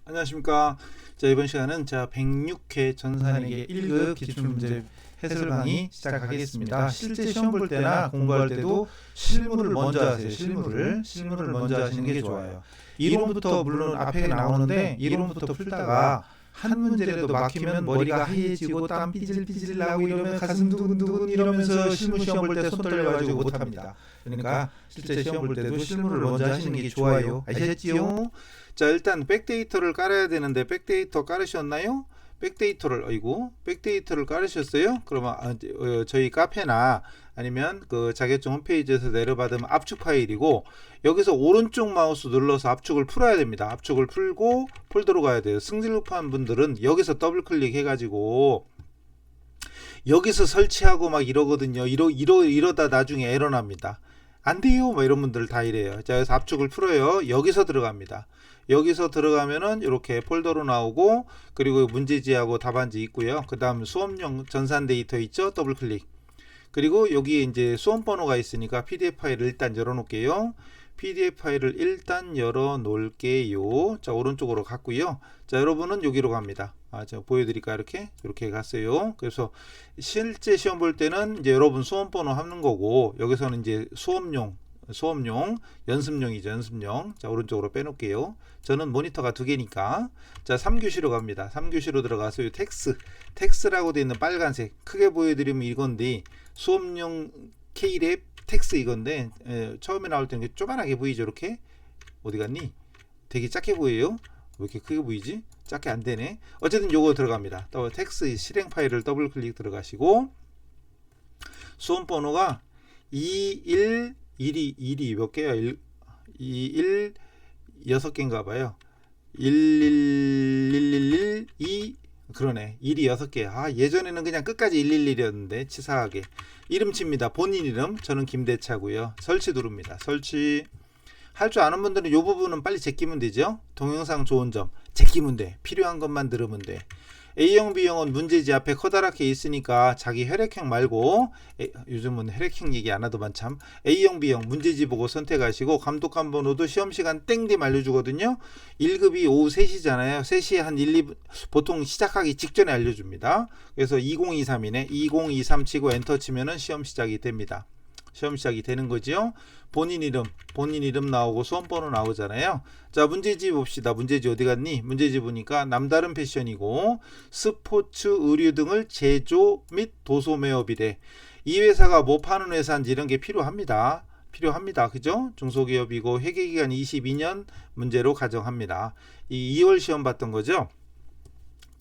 안녕하십니까. 자, 이번 시간은 106회 전산회계 1급 기출문제 해설 강의 시작하겠습니다. 실제 시험 볼 때나 공부할 때도 실무를 먼저 하세요. 실무를 먼저 하시는 게 좋아요. 이론부터 물론 앞에 나오는데 이론부터 풀다가 한 문제라도 막히면 머리가 하얘지고 땀 삐질삐질 나고 이러면 가슴 두근두근 이러면서 실무 시험 볼 때 손 떨려가지고 못합니다. 그러니까 실제 시험 볼 때도 실무를 먼저 하시는 게 좋아요. 아셨지요? 자, 일단 백데이터를 깔아야 되는데 백데이터 깔으셨나요? 백데이터를 깔으셨어요? 그러면 저희 카페나 아니면 그 자격증 홈페이지에서 내려받으면 압축 파일이고, 여기서 오른쪽 마우스 눌러서 압축을 풀어야 됩니다. 압축을 풀고 폴더로 가야 돼요. 승질급한 분들은 여기서 더블 클릭해 가지고 여기서 설치하고 막 이러거든요. 이러다 나중에 에러 납니다. 안 돼요, 뭐 이런 분들 다 이래요. 자, 그래서 압축을 풀어요. 여기서 들어갑니다. 여기서 들어가면은 이렇게 폴더로 나오고, 그리고 문제지하고 답안지 있고요. 그 다음 수업용 전산 데이터 있죠? 더블 클릭. 그리고 여기에 이제 수험 번호가 있으니까 PDF 파일을 일단 열어 놓을게요. PDF 파일을 일단 열어 놓을게요. 자, 오른쪽으로 갔고요. 자, 여러분은 여기로 갑니다. 제가 보여드릴까요? 이렇게 갔어요. 그래서 실제 시험 볼 때는 이제 여러분 수험 번호 하는 거고, 여기서는 이제 수업용 연습용이죠. 연습용. 자, 오른쪽으로 빼놓을게요. 저는 모니터가 두 개니까. 자, 3교시로 갑니다. 3교시로 들어가서 이 텍스라고 되어 있는 빨간색 크게 보여드리면 이건데, 수업용 K랩 텍스 이건데, 처음에 나올 때는 쪼만하게 보이죠. 이렇게. 어디 갔니? 되게 작게 보여요. 왜 이렇게 크게 보이지? 작게 안 되네. 어쨌든 요거 들어갑니다. 또 텍스 실행 파일을 더블 클릭 들어가시고, 수험 번호가 1이 몇 개야? 21 6개인가 봐요. 11112 그러네. 1이 6개. 예전에는 그냥 끝까지 111이었는데 치사하게. 이름 칩니다. 본인 이름. 저는 김대차고요. 설치 누릅니다. 설치. 할 줄 아는 분들은 이 부분은 빨리 제끼면 되죠. 동영상 좋은 점 제끼면 돼. 필요한 것만 들으면 돼. A형 B형은 문제지 앞에 커다랗게 있으니까 자기 혈액형 말고, 요즘은 혈액형 얘기 안 하더만 참. A형 B형 문제지 보고 선택하시고, 감독관 번호도 시험시간 땡điểm 알려주거든요. 1급이 오후 3시잖아요 3시에 한 1, 2분 보통 시작하기 직전에 알려줍니다. 그래서 2023이네. 2023 치고 엔터 치면은 시험 시작이 됩니다. 시험 시작이 되는 거죠. 본인 이름 나오고 수험 번호 나오잖아요. 자, 문제지 봅시다. 문제지 어디 갔니? 문제지 보니까 남다른 패션이고 스포츠 의류 등을 제조 및 도소 매업이래. 이 회사가 뭐 파는 회사인지 이런 게 필요합니다. 그죠? 중소기업이고 회계기간 22년 문제로 가정합니다. 이 2월 시험 봤던 거죠.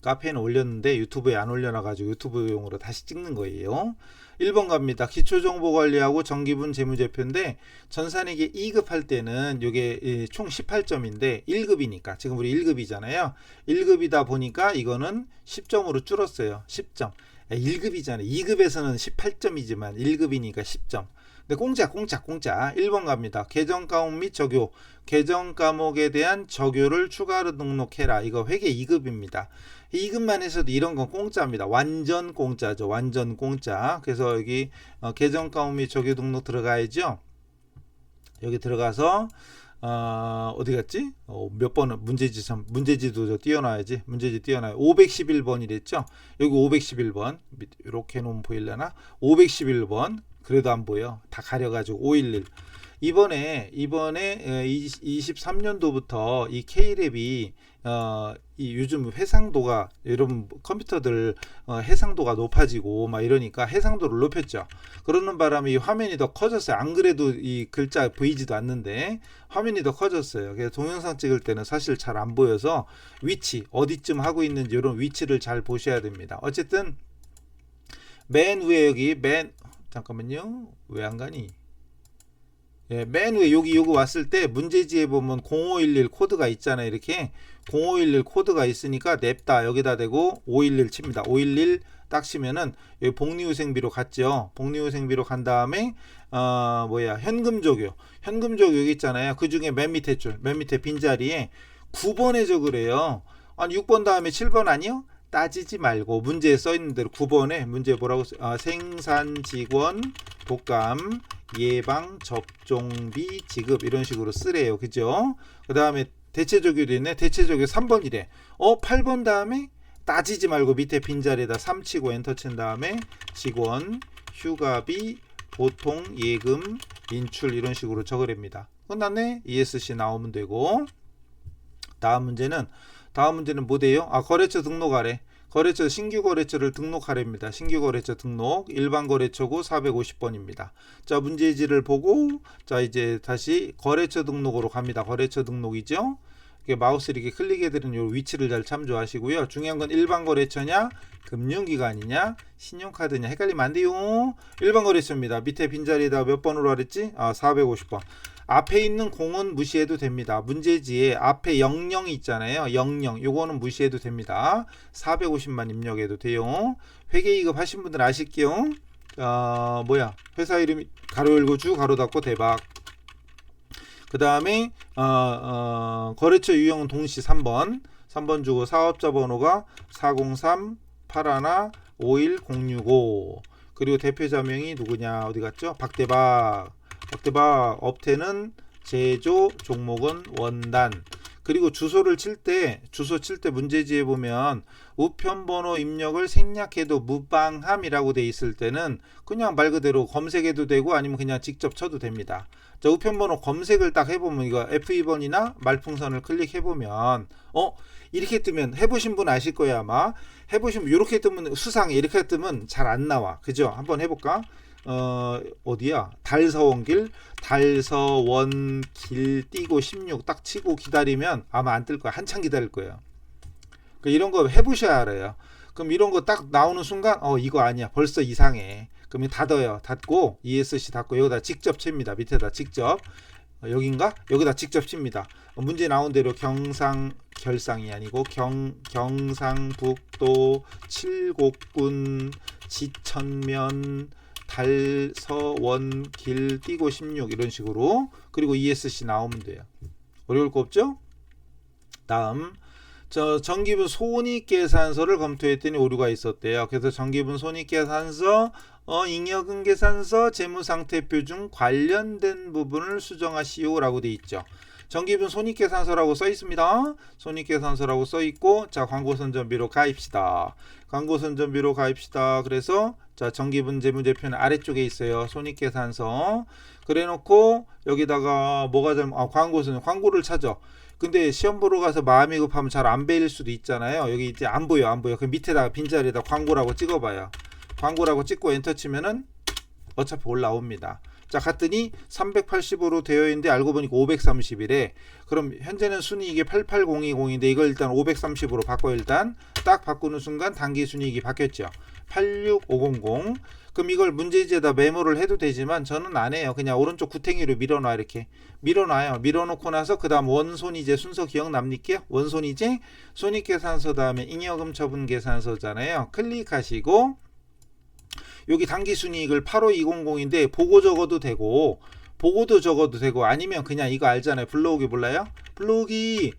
카페에는 올렸는데 유튜브에 안 올려놔가지고 유튜브용으로 다시 찍는 거예요. 1번 갑니다. 기초정보관리하고 정기분 재무제표인데, 전산회계 2급 할 때는 이게 총 18점인데 1급이니까 지금 우리 1급이잖아요. 1급이다 보니까 이거는 10점으로 줄었어요. 10점. 1급이잖아요. 2급에서는 18점이지만 1급이니까 10점. 근데 공짜. 1번 갑니다. 개정 과목 및 적요. 개정 과목에 대한 적요를 추가로 등록해라. 이거 회계 2급입니다. 2급만 해서도 이런 건 공짜입니다. 완전 공짜죠. 완전 공짜. 그래서 여기 개정 과목 및 적요 등록 들어가야죠. 여기 들어가서 어디 갔지? 몇 번은 문제지도 띄워놔야지. 문제지 띄워놔요. 511번이랬죠. 여기 511번 이렇게 놓으면 보일려나? 511번. 그래도 안 보여. 다 가려가지고 511. 이번에 23년도부터 이 K랩이 이 요즘 해상도가, 여러분 컴퓨터들 해상도가 높아지고 막 이러니까 해상도를 높였죠. 그러는 바람에 이 화면이 더 커졌어요. 안 그래도 이 글자 보이지도 않는데 화면이 더 커졌어요. 그래서 동영상 찍을 때는 사실 잘 안 보여서 위치 어디쯤 하고 있는지 이런 위치를 잘 보셔야 됩니다. 어쨌든 맨 위에 여기 잠깐만요. 왜 안 가니? 맨 위에 여기 왔을 때 문제지에 보면 0511 코드가 있잖아요. 이렇게 0511 코드가 있으니까 냅다 여기다 대고 511 칩니다. 511 딱 치면은 여기 복리후생비로 갔죠. 복리후생비로 간 다음에 현금 적요 여기 있잖아요. 그 중에 맨 밑에 빈자리에 9번에 적으래요. 아니 6번 다음에 7번 아니요? 따지지 말고 문제에 써 있는 대로 9번에 문제 뭐라고 생산 직원 독감 예방 접종비 지급 이런 식으로 쓰래요. 그죠? 그 다음에 대체적이 됐네. 대체적이 3번이래. 8번 다음에 따지지 말고 밑에 빈자리에다 3 치고 엔터 친 다음에 직원, 휴가비, 보통, 예금, 인출 이런 식으로 적으랍니다. 끝났네. ESC 나오면 되고 다음 문제는 뭐 돼요? 거래처 등록하래. 거래처 신규 거래처를 등록하랍니다. 신규 거래처 등록 일반 거래처고 450번입니다. 자, 문제지를 보고 자 이제 다시 거래처 등록으로 갑니다. 거래처 등록이죠. 마우스 이렇게 클릭해드리는 요 위치를 잘 참조하시고요. 중요한 건 일반 거래처냐 금융기관이냐 신용카드냐 헷갈리면 안 돼요. 일반 거래처입니다. 밑에 빈자리에다 몇 번으로 하랬지? 450번. 앞에 있는 공은 무시해도 됩니다. 문제지에 앞에 00이 있잖아요. 00 요거는 무시해도 됩니다. 450만 입력해도 돼요. 회계이급 하신 분들 아실게요. 회사 이름이 가로 열고 주 가로 닫고 대박. 그 다음에 거래처 유형은 동시 3번 주고 사업자 번호가 403-81-51065 그리고 대표자명이 누구냐 어디 갔죠? 박대박 업태는 제조 종목은 원단 그리고 주소를 칠 때 문제지에 보면 우편번호 입력을 생략해도 무방함이라고 돼 있을 때는 그냥 말 그대로 검색해도 되고 아니면 그냥 직접 쳐도 됩니다. 자, 우편번호 검색을 딱 해보면 이거 F2번이나 말풍선을 클릭해보면 이렇게 뜨면 해보신 분 아실 거예요. 아마 해보시면 이렇게 뜨면 수상해. 이렇게 뜨면 잘 안 나와. 그죠? 한번 해볼까? 어디야? 달서원길 띄고 16 딱 치고 기다리면 아마 안 뜰 거야. 한참 기다릴 거예요. 이런 거 해보셔야 알아요. 그럼 이런 거 딱 나오는 순간 이거 아니야. 벌써 이상해. 그럼 닫아요. 닫고 ESC 닫고 여기다 직접 칩니다. 밑에다 직접 여긴가? 여기다 직접 칩니다. 문제 나온 대로 결상이 아니고 경상북도 칠곡군 지천면 달서원길 띄고 16 이런 식으로 그리고 ESC 나오면 돼요. 어려울 거 없죠? 다음 정기분 손익계산서를 검토했더니 오류가 있었대요. 그래서 정기분 손익계산서 잉여금 계산서 재무상태표 중 관련된 부분을 수정하시오 라고 돼 있죠. 정기분 손익계산서라고 써 있습니다. 손익계산서라고 써 있고 자 광고선전비로 가입시다. 그래서 자 정기분 재무제표는 아래쪽에 있어요. 손익계산서 그래 놓고 여기다가 뭐가 잘못 광고를 찾아. 근데 시험 보러 가서 마음이 급하면 잘 안 베일 수도 있잖아요. 여기 이제 안 보여. 그 밑에다가 빈자리에다 광고라고 찍어봐요. 광고라고 찍고 엔터 치면은 어차피 올라옵니다. 자 갔더니 380으로 되어 있는데 알고 보니까 530이래. 그럼 현재는 순이익이 88020인데 이걸 일단 530으로 바꿔. 일단 딱 바꾸는 순간 당기순이익이 바뀌었죠. 86500. 그럼 이걸 문제지에다 메모를 해도 되지만 저는 안 해요. 그냥 오른쪽 구탱이로 밀어놔. 이렇게 밀어놔요. 밀어놓고 나서 그 다음 원손이제 순서 기억납니까? 원손이제 손익계산서 다음에 잉여금 처분계산서잖아요. 클릭하시고 여기 당기순이익을 85200인데 보고 적어도 되고 아니면 그냥 이거 알잖아요. 불러오기 몰라요? 불러오기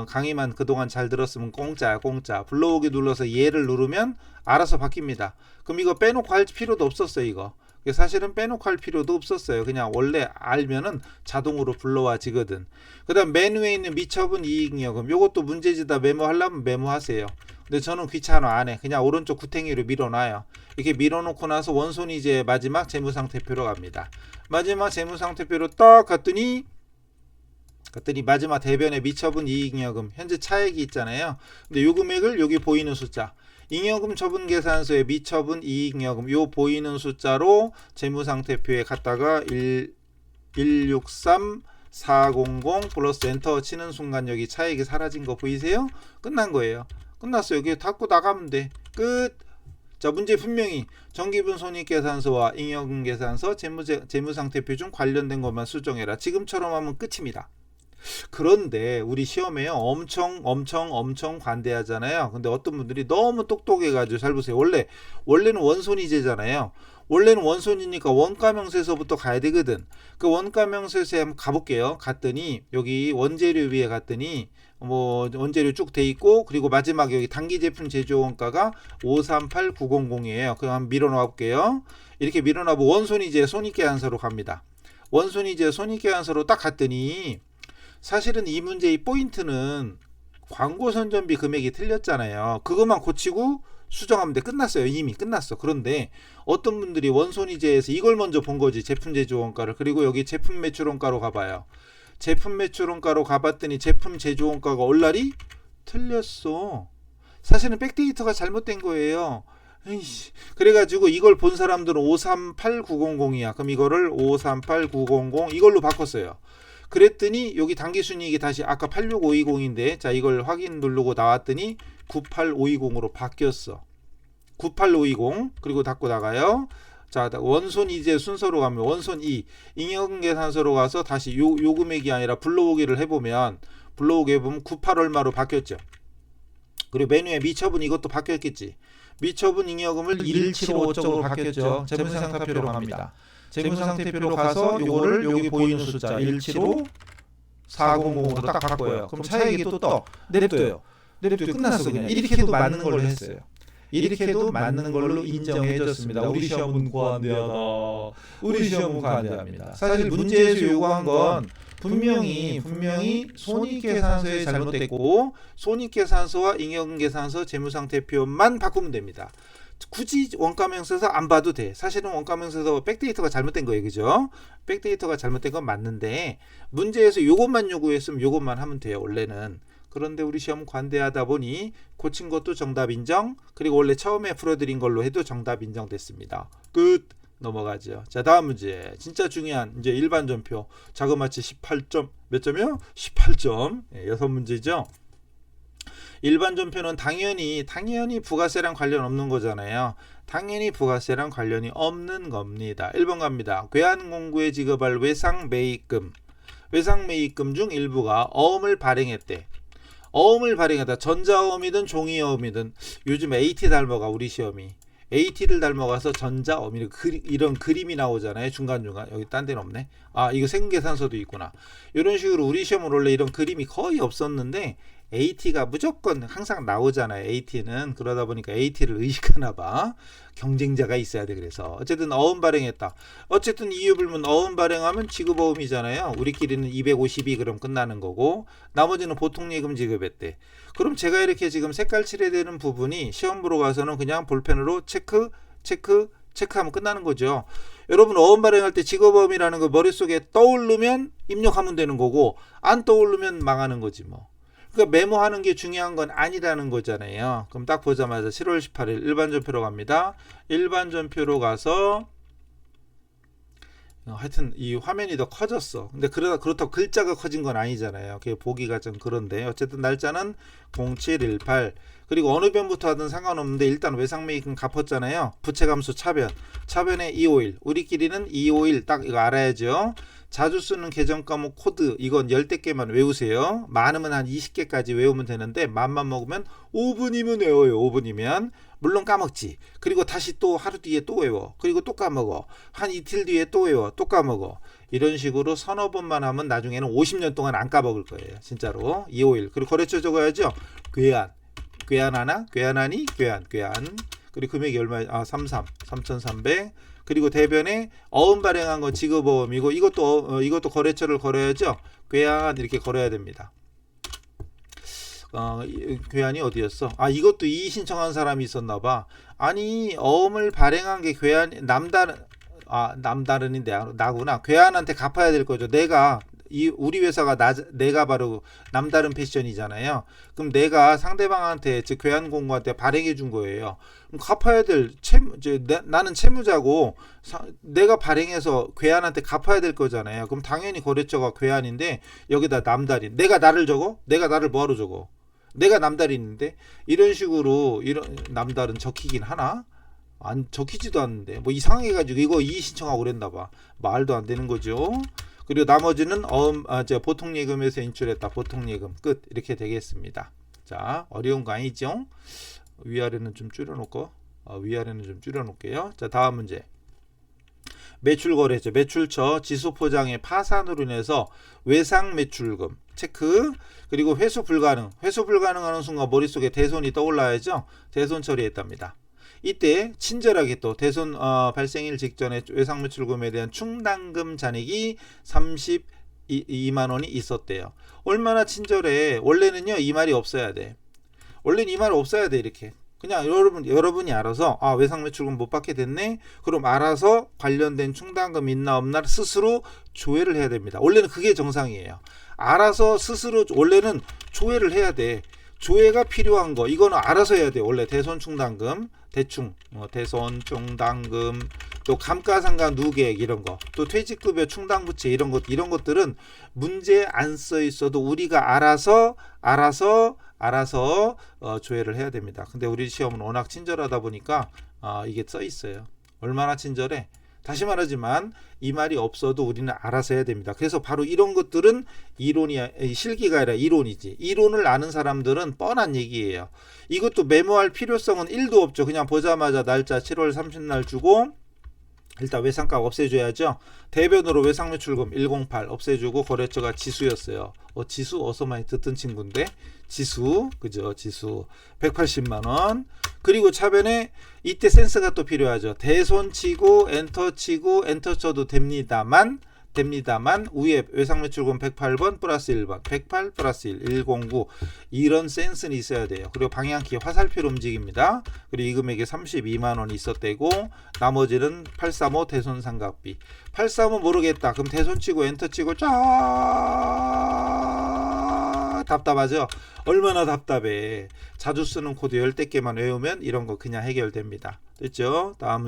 강의만 그동안 잘 들었으면 공짜. 불러오기 눌러서 얘를 누르면 알아서 바뀝니다. 그럼 이거 빼놓고 할 필요도 없었어요. 이거 사실은 빼놓고 할 필요도 없었어요. 그냥 원래 알면은 자동으로 불러와지거든. 그 다음 맨 위에 있는 미처분 이익여금 요것도 문제지다 메모하려면 메모하세요. 근데 저는 귀찮아 안 해. 그냥 오른쪽 구탱이로 밀어놔요. 이렇게 밀어놓고 나서 원손이 이제 마지막 재무상태표로 갑니다. 마지막 재무상태표로 딱 갔더니 마지막 대변에 미처분 이익여금 현재 차액이 있잖아요. 근데 요 금액을 여기 보이는 숫자 잉여금 처분 계산서에 미처분 이익여금 요 보이는 숫자로 재무상태표에 갖다가 163400 플러스 엔터 치는 순간 여기 차액이 사라진 거 보이세요? 끝난 거예요. 끝났어요. 여기 닫고 나가면 돼. 끝. 자 문제 분명히 정기분 손익계산서와 잉여금 계산서 재무상태표 중 관련된 것만 수정해라. 지금처럼 하면 끝입니다. 그런데 우리 시험에요 엄청 관대하잖아요. 근데 어떤 분들이 너무 똑똑해가지고 잘 보세요. 원래는 원손이제잖아요. 원래는 원손이니까 원가명세서부터 가야 되거든. 그 원가명세서에 한번 가볼게요. 갔더니 여기 원재료 위에 갔더니 원재료 쭉 돼 있고 그리고 마지막 여기 단기제품 제조원가가 538900이에요. 그럼 한번 밀어놔 볼게요. 이렇게 밀어놔보고 원손이제 손익계산서로 갑니다. 원손이제 손익계산서로 딱 갔더니 사실은 이 문제의 포인트는 광고 선전비 금액이 틀렸잖아요. 그것만 고치고 수정하면 돼. 끝났어요. 이미 끝났어. 그런데 어떤 분들이 원손이제에서 이걸 먼저 본 거지. 제품 제조 원가를. 그리고 여기 제품 매출 원가로 가봐요. 제품 매출 원가로 가봤더니 제품 제조 원가가 얼라리 틀렸어. 사실은 백데이터가 잘못된 거예요. 에이씨. 그래가지고 이걸 본 사람들은 538900이야. 그럼 이거를 538900 이걸로 바꿨어요. 그랬더니 여기 당기순이익이 다시 아까 86520인데 자 이걸 확인 누르고 나왔더니 98520으로 바뀌었어. 98520 그리고 닫고 나가요. 자 원손 이제 순서로 가면 원손 2 잉여계산서로 가서 다시 요 금액이 아니라 불러오기를 해보면 98 얼마로 바뀌었죠. 그리고 메뉴에 미처분 이것도 바뀌었겠지. 미처분 잉여금을 175쪽으로 바뀌었죠. 재무상태표로 갑니다. 재무상태표로 가서 요거를 여기 보이는 숫자 175400으로 딱 바꿔요. 그럼 차액이 또 떠. 냅둬요. 끝났어. 그냥 이렇게 해도 맞는 걸로 했어요. 이렇게 해도 맞는 걸로 인정해줬습니다. 우리 시험은 고안대하다. 우리 시험은 고안대합니다. 사실 문제에서 요구한 건 분명히 손익계산서에 잘못됐고 손익계산서와 잉여금계산서 재무상태표만 바꾸면 됩니다. 굳이 원가명세서 안 봐도 돼. 사실은 원가명세서 백데이터가 잘못된 거예요. 그죠? 백데이터가 잘못된 건 맞는데 문제에서 요것만 요구했으면 요것만 하면 돼요. 원래는. 그런데 우리 시험 관대하다 보니 고친 것도 정답 인정. 그리고 원래 처음에 풀어드린 걸로 해도 정답 인정됐습니다. 끝. 넘어가죠. 자 다음 문제. 진짜 중요한 이제 일반 전표. 자그마치 18점. 몇 점이요? 18점. 6문제죠. 일반 전표는 당연히 부가세랑 관련 없는 거잖아요. 당연히 부가세랑 관련이 없는 겁니다. 1번 갑니다. 괴한공구에 지급할 외상매입금 중 일부가 어음을 발행했대. 어음을 발행하다. 전자어음이든 종이어음이든 요즘 AT 닮아가 우리 시험이. AT를 닮아가서 전자어음 이런 그림이 나오잖아요. 중간중간. 여기 딴 데는 없네. 아 이거 생계산서도 있구나. 이런 식으로 우리 시험은 원래 이런 그림이 거의 없었는데 AT가 무조건 항상 나오잖아요. AT는 그러다 보니까 AT를 의식하나 봐. 경쟁자가 있어야 돼. 그래서 어쨌든 어음 발행했다. 어쨌든 이유불문 어음 발행하면 지급어음이잖아요. 우리끼리는 252 그럼 끝나는 거고 나머지는 보통예금 지급했대. 그럼 제가 이렇게 지금 색깔 칠해되는 부분이 시험 보러 가서는 그냥 볼펜으로 체크하면 끝나는 거죠. 여러분 어음 발행할 때 지급어음이라는 거 머릿속에 떠오르면 입력하면 되는 거고 안 떠오르면 망하는 거지 뭐. 그러니까 메모하는 게 중요한 건 아니라는 거잖아요. 그럼 딱 보자마자 7월 18일 일반 전표로 갑니다. 일반 전표로 가서 하여튼 이 화면이 더 커졌어. 근데 그렇다고 글자가 커진 건 아니잖아요. 그게 보기가 좀 그런데 어쨌든 날짜는 0718 그리고 어느 변부터 하든 상관없는데 일단 외상매입금 갚았잖아요. 부채감수 차변에 251 우리끼리는 251 딱 이거 알아야죠. 자주 쓰는 계정 과목 코드 이건 10대 개만 외우세요. 많으면 한 20개까지 외우면 되는데 맘만 먹으면 5분이면 외워요. 5분이면 물론 까먹지. 그리고 다시 또 하루 뒤에 또 외워. 그리고 또 까먹어. 한 이틀 뒤에 또 외워. 또 까먹어. 이런 식으로 서너 번만 하면 나중에는 50년 동안 안 까먹을 거예요. 진짜로. 251 그리고 거래처 적어야죠. 괴한하나? 괴한하니? 괴한. 그리고 금액이 얼마? 3300 그리고 대변에 어음 발행한 건 지급어음이고 이것도 거래처를 걸어야죠. 괴한 이렇게 걸어야 됩니다. 괴한이 어디였어? 아 이것도 이의 신청한 사람이 있었나봐. 아니 어음을 발행한 게 괴한 남다른인데 나구나. 괴한한테 갚아야 될 거죠. 우리 회사가 내가 바로 남다른 패션이잖아요. 그럼 내가 상대방한테 즉 괴한공구한테 발행해 준 거예요. 그럼 갚아야 될 나는 채무자고 내가 발행해서 괴한한테 갚아야 될 거잖아요. 그럼 당연히 거래처가 괴한인데 여기다 남다른 내가 나를 뭐하러 적어? 내가 남다른인데 이런 식으로 이런 남다른 적히긴 하나? 안 적히지도 않는데 뭐 이상해 가지고 이거 이의 신청하고 그랬나 봐. 말도 안 되는 거죠. 그리고 나머지는 보통예금에서 인출했다. 보통예금 끝 이렇게 되겠습니다. 자 어려운 거 아니죠? 위아래는 좀 줄여놓을게요. 자 다음 문제. 매출거래죠. 매출처 지수포장의 파산으로 인해서 외상매출금 체크. 그리고 회수 불가능하는 순간 머릿속에 대손이 떠올라야죠. 대손 처리했답니다. 이때 친절하게 또 대손 발생일 직전에 외상매출금에 대한 충당금 잔액이 2만 원이 있었대요. 얼마나 친절해. 원래는요 이 말이 없어야 돼. 원래는 이 말이 없어야 돼. 이렇게 그냥 여러분이 알아서 아 외상매출금 못 받게 됐네. 그럼 알아서 관련된 충당금 있나 없나 스스로 조회를 해야 됩니다. 원래는 그게 정상이에요. 알아서 스스로 원래는 조회를 해야 돼. 조회가 필요한 거 이거는 알아서 해야 돼. 원래 대손충당금 대충 대손충당금 또 감가상각 누계액 이런 거 또 퇴직급여 충당부채 이런 것들은 문제 안 써 있어도 우리가 알아서 조회를 해야 됩니다. 근데 우리 시험은 워낙 친절하다 보니까 이게 써 있어요. 얼마나 친절해. 다시 말하지만 이 말이 없어도 우리는 알아서 해야 됩니다. 그래서 바로 이런 것들은 이론이 실기가 아니라 이론이지. 이론을 아는 사람들은 뻔한 얘기예요. 이것도 메모할 필요성은 1도 없죠. 그냥 보자마자 날짜 7월 30날 주고 일단 외상값 없애줘야죠. 대변으로 외상매출금 108 없애주고 거래처가 지수였어요. 지수 어서 많이 듣던 친구인데 지수 그죠? 지수 180만원. 그리고 차변에 이때 센스가 또 필요하죠. 대손 치고 엔터 쳐도 됩니다만 위에 외상매출금 108번 플러스 1번 108 플러스 1 109 이런 센스는 있어야 돼요. 그리고 방향키 화살표로 움직입니다. 그리고 이 금액에 32만원 있었대고 나머지는 835 대손상각비 835 모르겠다. 그럼 대손 치고 엔터 치고 쫙 답답하죠. 얼마나 답답해. 자주 쓰는 코드 10대 개만 외우면 이런 거 그냥 해결됩니다. 됐죠? 다음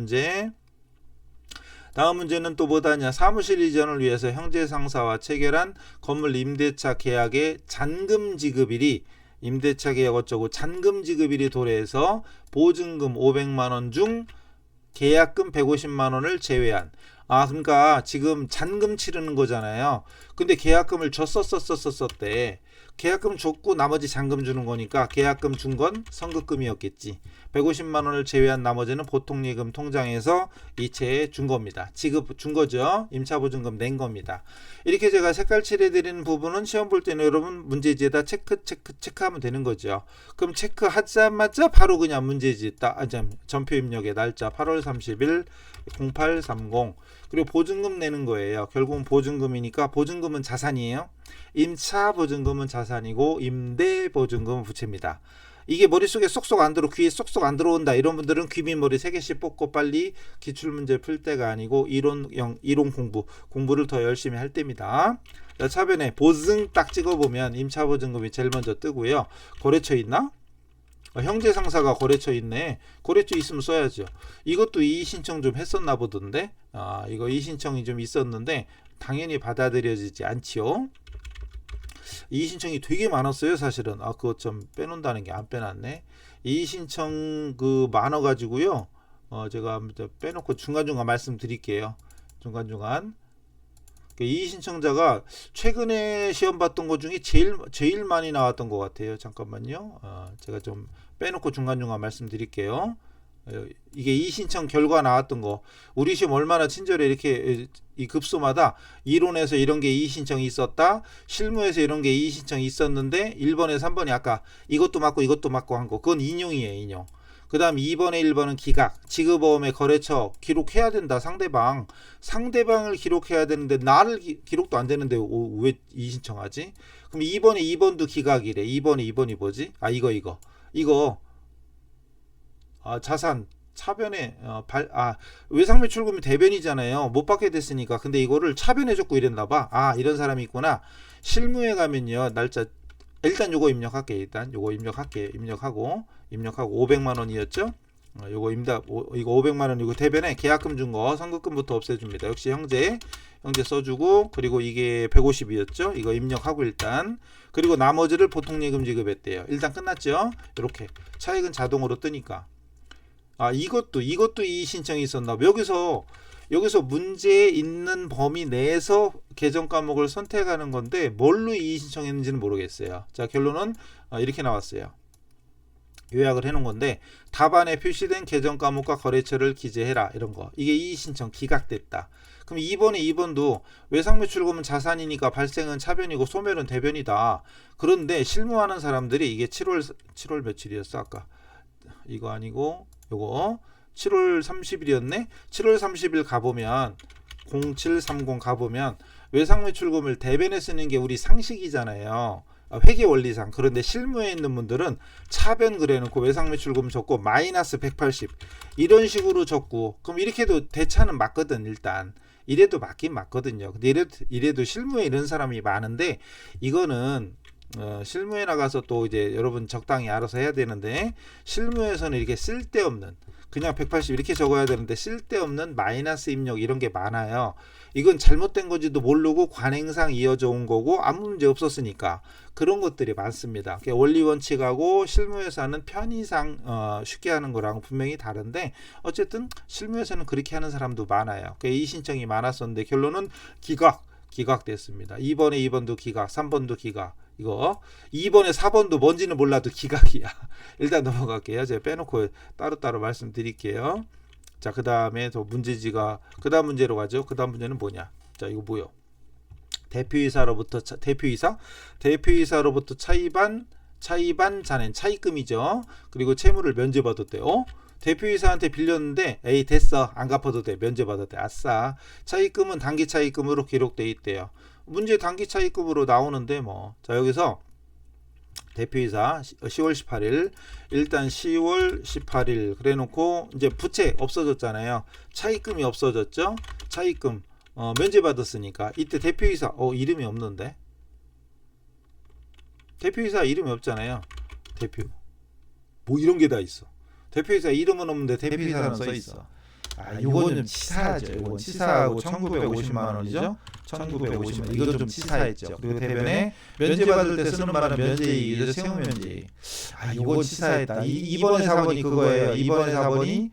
문제는 또 뭐다냐. 사무실 이전을 위해서 형제상사와 체결한 건물 임대차 계약의 잔금 지급일이 임대차 계약 어쩌고 잔금 지급일이 도래해서 보증금 500만원 중 계약금 150만원을 제외한 그러니까 지금 잔금 치르는 거잖아요. 근데 계약금을 줬었대. 계약금 줬고 나머지 잔금 주는 거니까 계약금 준 건 선급금이었겠지. 150만원을 제외한 나머지는 보통예금 통장에서 이체해 준 겁니다. 지급 준 거죠. 임차보증금 낸 겁니다. 이렇게 제가 색깔 칠해드리는 부분은 시험 볼 때는 여러분 문제지에다 체크하면 되는 거죠. 그럼 체크하자마자 바로 그냥 문제지 전표 입력의 날짜 8월 30일 0830 그리고 보증금 내는 거예요. 결국은 보증금이니까 보증금은 자산이에요. 임차 보증금은 자산이고 임대 보증금은 부채입니다. 이게 머릿속에 쏙쏙 안 들어 귀에 쏙쏙 안 들어온다 이런 분들은 귀밑머리 3개씩 뽑고 빨리 기출문제 풀 때가 아니고 이론 공부를 더 열심히 할 때입니다. 자, 차변에 보증 딱 찍어보면 임차보증금이 제일 먼저 뜨고요. 거래처 있나? 형제상사가 거래처 있네. 거래처 있으면 써야죠. 이것도 이의신청 좀 했었나 보던데 이거 이의신청이 좀 있었는데 당연히 받아들여지지 않지요. 이의신청이 되게 많았어요. 사실은 그거 좀 빼놓는다는 게 안 빼놨네. 이의신청 많아가지고요. 제가 빼놓고 중간중간 말씀드릴게요. 중간중간 이의신청자가 최근에 시험 봤던 것 중에 제일 많이 나왔던 것 같아요. 잠깐만요. 제가 좀 빼놓고 중간중간 말씀드릴게요. 이게 이의신청 결과 나왔던 거 우리 시험 얼마나 친절해. 이렇게 이 급수마다 이론에서 이런 게 이의신청이 있었다, 실무에서 이런 게 이의신청이 있었는데 1번에 3번이 아까 이것도 맞고 한 거 그건 인용이에요. 인용. 그 다음 2번에 1번은 기각, 지급보험의 거래처 기록해야 된다. 상대방을 기록해야 되는데 나를 기록도 안 되는데 왜 이의신청하지? 그럼 2번도 기각이래. 2번이 뭐지? 이거 자산 차변에 외상매출금이 대변이잖아요. 못 받게 됐으니까. 근데 이거를 차변해줬고 이랬나봐. 이런 사람이 있구나. 실무에 가면요 날짜 일단 요거 입력할게. 입력하고 500만원이었죠. 이거 500만원 이거 대변에 계약금 준 거 선급금부터 없애줍니다. 역시 형제 써주고 그리고 이게 150이었죠. 이거 입력하고 일단 그리고 나머지를 보통예금 지급했대요. 일단 끝났죠. 이렇게 차익은 자동으로 뜨니까 이것도 이의신청이 있었나. 여기서 문제에 있는 범위 내에서 개정 과목을 선택하는 건데 뭘로 이의신청했는지는 모르겠어요. 자, 결론은 이렇게 나왔어요. 요약을 해놓은 건데 답안에 표시된 개정 과목과 거래처를 기재해라 이런 거. 이게 이의신청 기각됐다. 그럼 2번도 외상매출금은 자산이니까 발생은 차변이고 소멸은 대변이다. 그런데 실무하는 사람들이 이게 7월 며칠이었어 아까. 이거 아니고 요거 7월 30일이었네. 7월 30일 가보면 0730 가보면 외상매출금을 대변에 쓰는 게 우리 상식이잖아요. 회계 원리상. 그런데 실무에 있는 분들은 차변 그래놓고 외상매출금 적고 마이너스 180 이런 식으로 적고, 그럼 이렇게도 대차는 맞거든. 일단 이래도 맞긴 맞거든요. 근데 이래도 실무에 이런 사람이 많은데, 이거는 실무에 나가서 또 이제 여러분 적당히 알아서 해야 되는데, 실무에서는 이렇게 쓸데없는, 그냥 180 이렇게 적어야 되는데 쓸데없는 마이너스 입력 이런 게 많아요. 이건 잘못된 건지도 모르고 관행상 이어져 온 거고 아무 문제 없었으니까 그런 것들이 많습니다. 원리 원칙하고 실무에서 하는 편의상 쉽게 하는 거랑 분명히 다른데, 어쨌든 실무에서는 그렇게 하는 사람도 많아요. 이 신청이 많았었는데 결론은 기각됐습니다. 2번에 2번도 기각, 3번도 기각. 이거 2번에 4번도 뭔지는 몰라도 기각이야. 일단 넘어갈게요. 제가 빼놓고 따로따로 말씀드릴게요. 자, 그 다음에 더 문제지가, 그 다음 문제로 가죠. 그 다음 문제는 뭐냐. 자, 이거 뭐요? 대표이사로부터 차입한 잔액, 차입금이죠. 그리고 채무를 면제받았대요. 대표이사한테 빌렸는데 에이 됐어, 안 갚아도 돼, 면제받았대. 아싸. 차입금은 단기 차입금으로 기록돼 있대요. 문제 단기 차입금으로 나오는데 뭐. 자, 여기서 대표이사 10월 18일 일단 10월 18일 그래 놓고 이제 부채 없어졌잖아요. 차입금이 없어졌죠. 차입금 면제받았으니까 이때 대표이사 이름이 없는데, 대표이사 이름이 없잖아요. 대표 뭐 이런 게 다 있어. 대표이사 이름은 없는데 대표이사는 써 있어. 이건 좀 치사하죠. 이건 치사하고 1950만 원이죠. 1950만 원. 이건 좀 치사했죠. 그리고 대변에 면제받을 때 쓰는 말은 면제이익이죠. 세무면제이익. 이건 치사했다. 2번에 4번이 그거예요. 2번에 4번이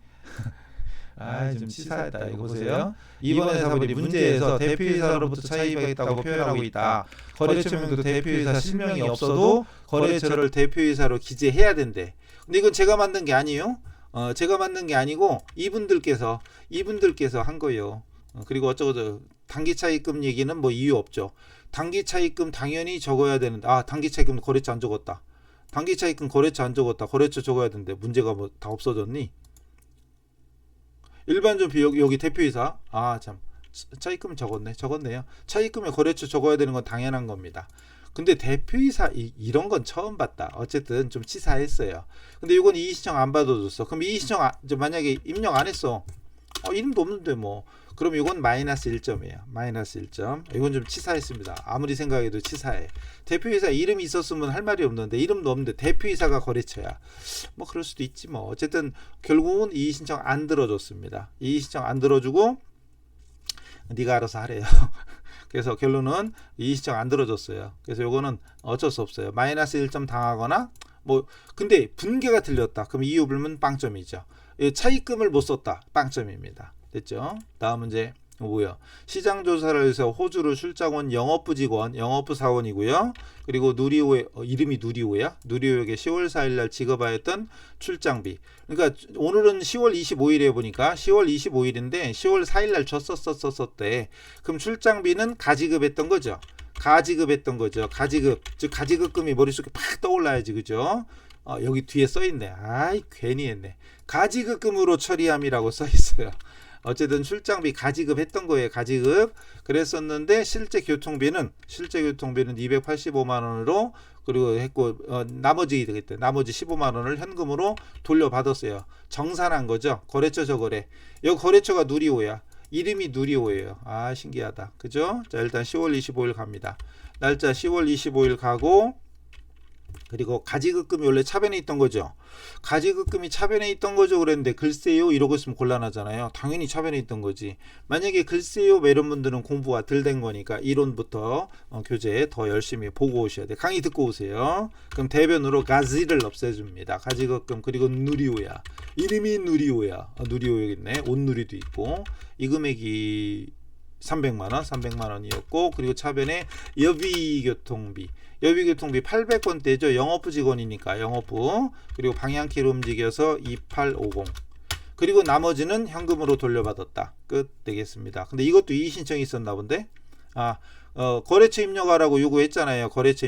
좀 치사했다. 이거 보세요. 2번에 4번이 문제에서 대표이사로부터 차입하겠다고 표현하고 있다. 거래처명도 대표이사 실명이 없어도 거래처를 대표이사로 기재해야 된대. 근데 이건 제가 만든 게 아니에요. 제가 만든 게 아니고 이분들께서 한 거예요. 그리고 어쩌고 단기 차입금 얘기는 뭐 이유 없죠. 단기 차입금 당연히 적어야 되는데, 단기 차입금 거래처 안 적었다. 단기 차입금 거래처 안 적었다. 거래처 적어야 되는데 문제가 뭐 다 없어졌니? 일반 좀 여기 대표이사 참 차입금 적었네요. 차입금에 거래처 적어야 되는 건 당연한 겁니다. 근데 대표이사 이런 건 처음 봤다. 어쨌든 좀 치사했어요. 근데 이건 이의신청 안 받아줬어. 그럼 이의신청 만약에 입력 안 했어. 이름도 없는데 뭐. 그럼 이건 마이너스 1점이에요. 마이너스 1점. 이건 좀 치사했습니다. 아무리 생각해도 치사해. 대표이사 이름이 있었으면 할 말이 없는데 이름도 없는데 대표이사가 거래처야. 뭐 그럴 수도 있지 뭐. 어쨌든 결국은 이의신청 안 들어줬습니다. 이의신청 안 들어주고 네가 알아서 하래요. 그래서 결론은 이의신청 안 들어줬어요. 그래서 요거는 어쩔 수 없어요. 마이너스 1점 당하거나 뭐. 근데 분계가 틀렸다. 그럼 이유불문 빵점이죠. 차입금을 못 썼다. 빵점입니다. 됐죠? 다음 문제 뭐야? 시장조사를 해서 호주로 출장 온 영업부 직원, 영업부 사원이고요. 그리고 누리호의 이름이 누리호야? 누리호에게 10월 4일날 지급하였던 출장비. 그러니까 오늘은 10월 25일에 보니까 10월 25일인데 10월 4일날 줬었대. 그럼 출장비는 가지급했던 거죠. 가지급, 즉 가지급금이 머릿속에 팍 떠올라야지, 그죠? 여기 뒤에 써있네. 괜히 했네. 가지급금으로 처리함이라고 써있어요. 어쨌든 출장비 가지급 했던 거예요. 가지급 그랬었는데 실제 교통비는 285만 원으로 그리고 했고 나머지 15만 원을 현금으로 돌려받았어요. 정산한 거죠. 거래처 저거래. 여기 거래처가 누리호야. 이름이 누리호예요. 신기하다. 그죠? 자, 일단 10월 25일 갑니다. 날짜 10월 25일 가고, 그리고 가지급금이 원래 차변에 있던 거죠. 가지급금이 차변에 있던 거죠. 그랬는데 글쎄요 이러고 있으면 곤란하잖아요. 당연히 차변에 있던 거지. 만약에 글쎄요 이런 분들은 공부가 덜 된 거니까 이론부터 교재 더 열심히 보고 오셔야 돼. 강의 듣고 오세요. 그럼 대변으로 가지를 없애줍니다. 가지급금. 그리고 누리호야. 이름이 누리호야. 누리호 여기 있네. 온누리도 있고. 이 금액이 300만 원이었고, 그리고 차변에 여비교통비 800건대죠. 영업부 직원이니까 영업부. 그리고 방향키로 움직여서 2850. 그리고 나머지는 현금으로 돌려받았다. 끝 되겠습니다. 근데 이것도 이의 신청이 있었나 본데. 거래처 입력하라고 요구했잖아요. 거래처